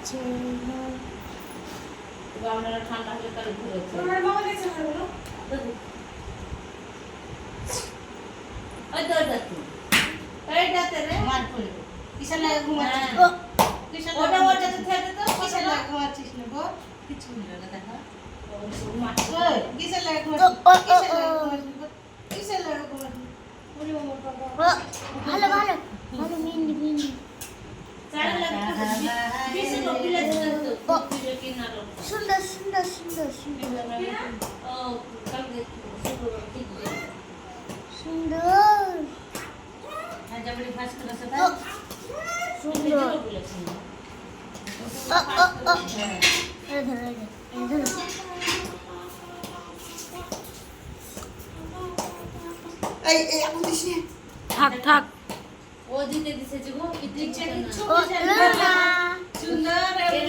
দিচ্ছে না। আপনারা ঠান্ডা হলে তাহলে ঘুরেছে তোমার বাবা গেছে না বলো ওই তো এইটাতে রে মার পড়ে কিসের লাগে ঘুমাচ্ছিস হ্যাঁ। কিসের ওটা লাগে ওটাতে থেকে তো কিসের লাগে ঘুমাচ্ছিস না গো কিছু হলো না দেখা ওই কিসের লাগে ঘুমাচ্ছিস কিসের লাগে ঘুমাচ্ছিস ওরে বাবা বাবা ভালো ভালো ভালো মিন্দি মিন্দি। চার লাখ বেশি লোক দিলে তো দিলে কি না লোক সুন্দর সুন্দর সুন্দর সুন্দর ও কালকে শুক্রবার ঠিক সুন্দর হাজাবড়ি ফাস্ট ক্লাসে ও, সুন্দর বলেছি এই ধরো এই ধরো এই এই এখন দিস না থাক থাক ও দিতে দিছে যে গো কি দিচ্ছে না ও না